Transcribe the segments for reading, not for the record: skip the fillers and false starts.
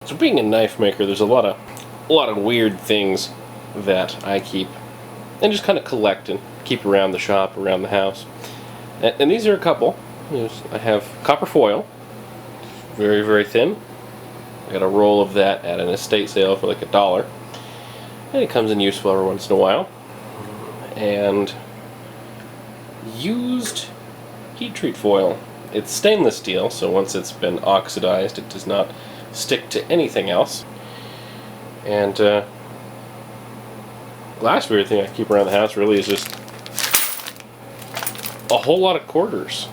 So being a knife maker, there's a lot of weird things that I keep and just kind of collect and keep around the shop, around the house. And these are a couple. I have copper foil, very, very thin. I got a roll of that at an estate sale for like $1. And it comes in useful every once in a while. And used heat treat foil. It's stainless steel, so once it's been oxidized, it does not stick to anything else. And last weird thing I keep around the house really is just a whole lot of quarters.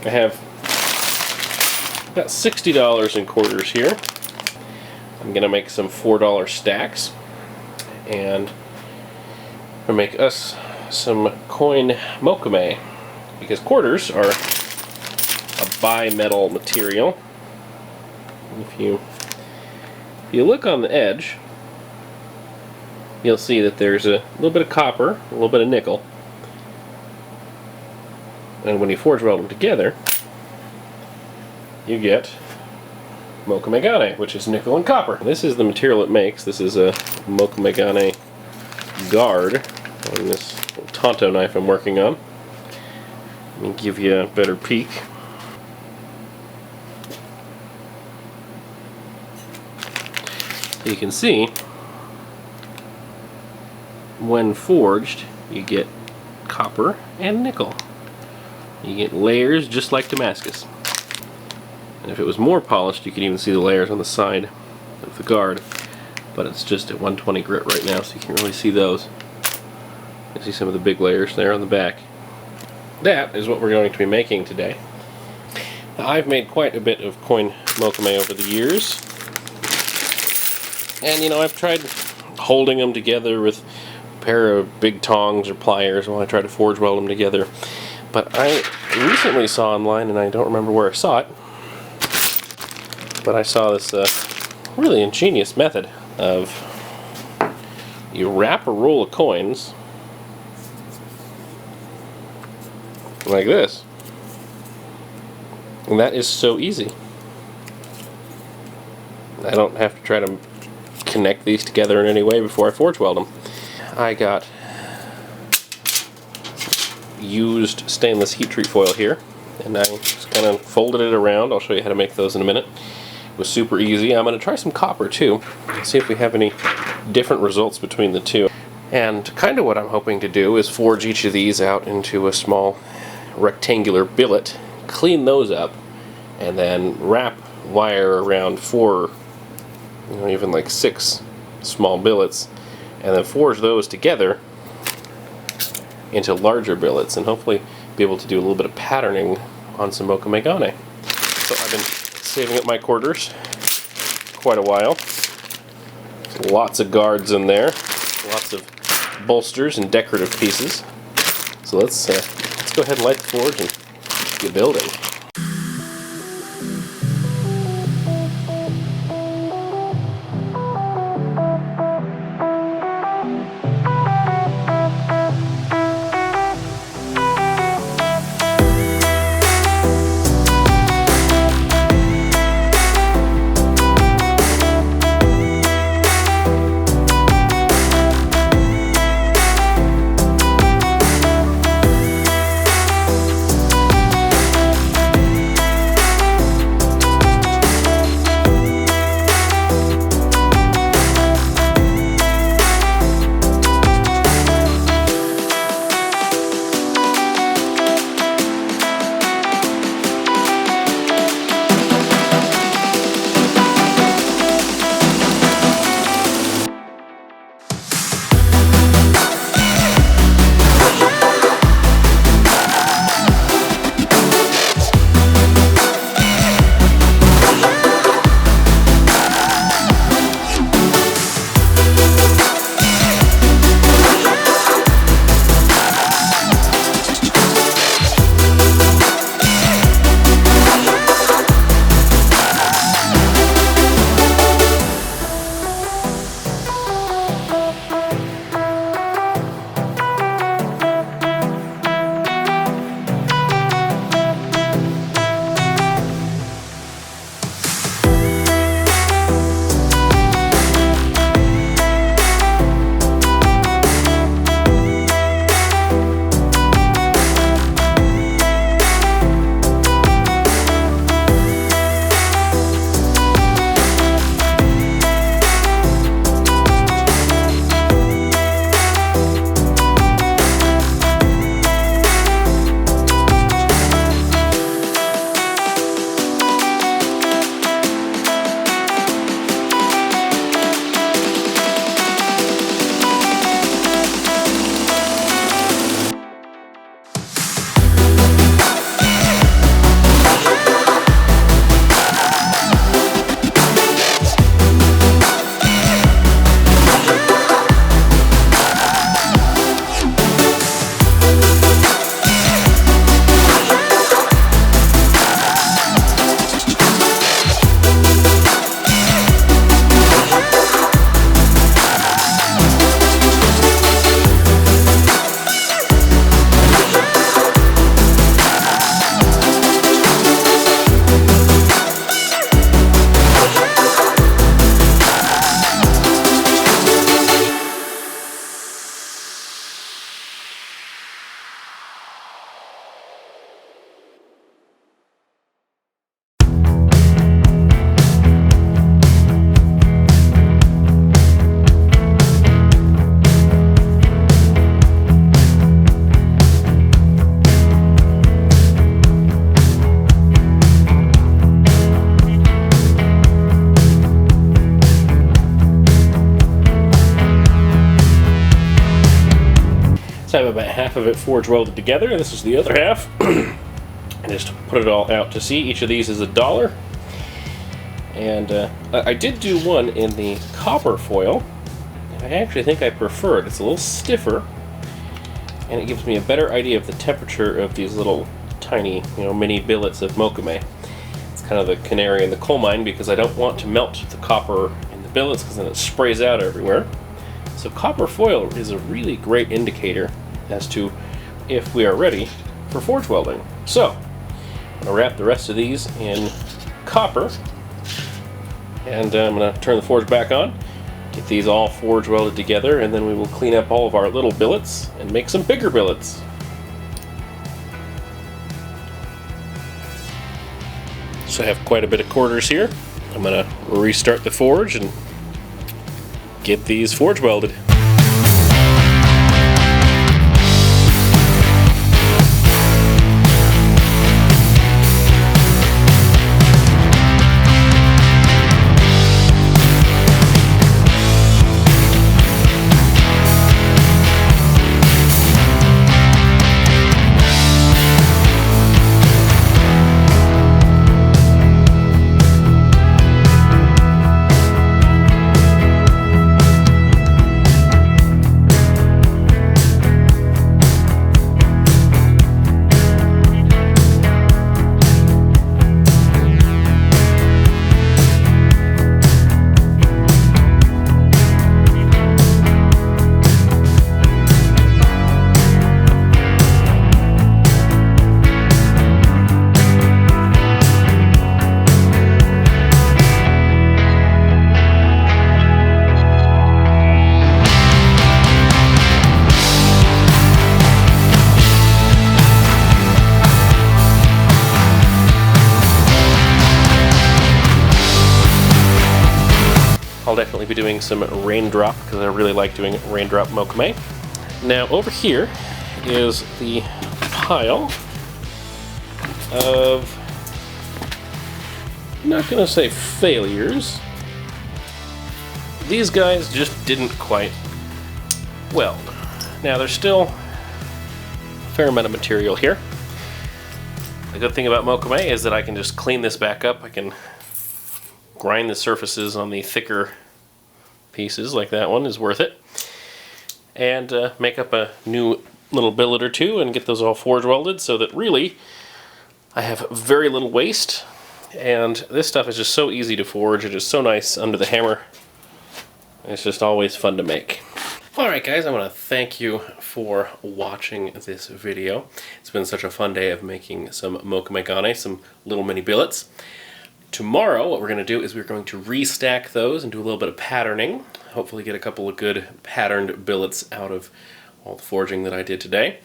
I have about $60 in quarters here. I'm gonna make some $4 stacks, and I'm gonna make us some coin Mokume, because quarters are a bimetal material. If you look on the edge, you'll see that there's a little bit of copper, a little bit of nickel, and when you forge weld them together, you get Mokume Gane, which is nickel and copper. This is the material it makes. This is a Mokume Gane guard on this Tonto knife I'm working on. Let me give you a better peek. You can see, when forged, you get copper and nickel. You get layers just like Damascus. And if it was more polished, you could even see the layers on the side of the guard. But it's just at 120 grit right now, so you can't really see those. You see some of the big layers there on the back. That is what we're going to be making today. Now, I've made quite a bit of coin Mokume over the years. And I've tried holding them together with a pair of big tongs or pliers while I try to forge weld them together. But I recently saw online, and I don't remember where I saw it, but I saw this really ingenious method of you wrap a roll of coins like this, and that is so easy. I don't have to try to connect these together in any way before I forge weld them. I got used stainless heat treat foil here, and I just kind of folded it around. I'll show you how to make those in a minute. It was super easy. I'm going to try some copper too, see if we have any different results between the two. And kind of what I'm hoping to do is forge each of these out into a small rectangular billet, clean those up, and then wrap wire around 4, even like 6 small billets, and then forge those together into larger billets, and hopefully be able to do a little bit of patterning on some Mokume Gane. So I've been saving up my quarters quite a while. Lots of guards in there, lots of bolsters and decorative pieces. So let's go ahead and light the forge and get building. half of it forge welded together, and this is the other half. And just put it all out to sea. Each of these is $1. And I did do one in the copper foil. I actually think I prefer it. It's a little stiffer, and it gives me a better idea of the temperature of these little tiny, mini billets of Mokume. It's kind of the canary in the coal mine because I don't want to melt the copper in the billets because then it sprays out everywhere. So copper foil is a really great indicator as to if we are ready for forge welding. So I'm going to wrap the rest of these in copper, and I'm going to turn the forge back on, get these all forge welded together, and then we will clean up all of our little billets and make some bigger billets. So I have quite a bit of quarters here. I'm going to restart the forge and get these forge welded. I'll definitely be doing some raindrop because I really like doing raindrop Mokume. Now over here is the pile of, I'm not going to say failures. These guys just didn't quite weld. Now there's still a fair amount of material here. The good thing about Mokume is that I can just clean this back up. I can grind the surfaces on the thicker pieces, like that one is worth it, and make up a new little billet or two and get those all forge welded so that really I have very little waste. And this stuff is just so easy to forge. It is so nice under the hammer. It's just always fun to make. Alright guys, I want to thank you for watching this video. It's been such a fun day of making some Mokume Gane, some little mini billets. Tomorrow, what we're going to do is we're going to restack those and do a little bit of patterning. Hopefully get a couple of good patterned billets out of all the forging that I did today.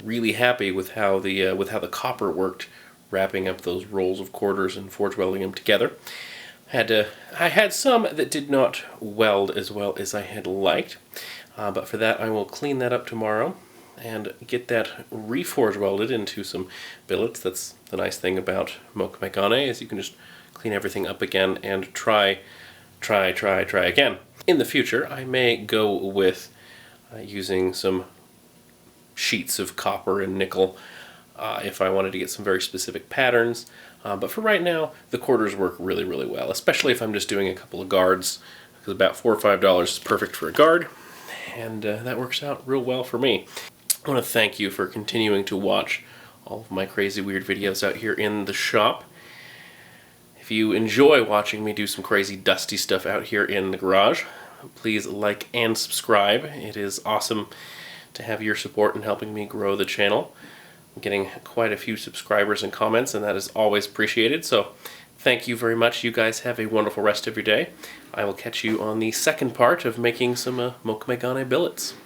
Really happy with how the copper worked, wrapping up those rolls of quarters and forge welding them together. I had some that did not weld as well as I had liked, but for that I will clean that up tomorrow and get that reforge welded into some billets. That's the nice thing about Mokume Gane, is you can just clean everything up again and try again. In the future, I may go with using some sheets of copper and nickel if I wanted to get some very specific patterns. But for right now, the quarters work really, really well, especially if I'm just doing a couple of guards, because about $4 or $5 is perfect for a guard, and that works out real well for me. I want to thank you for continuing to watch all of my crazy weird videos out here in the shop. If you enjoy watching me do some crazy dusty stuff out here in the garage, please like and subscribe. It is awesome to have your support in helping me grow the channel. I'm getting quite a few subscribers and comments, and that is always appreciated. So thank you very much. You guys have a wonderful rest of your day. I will catch you on the second part of making some Mokume Gane billets.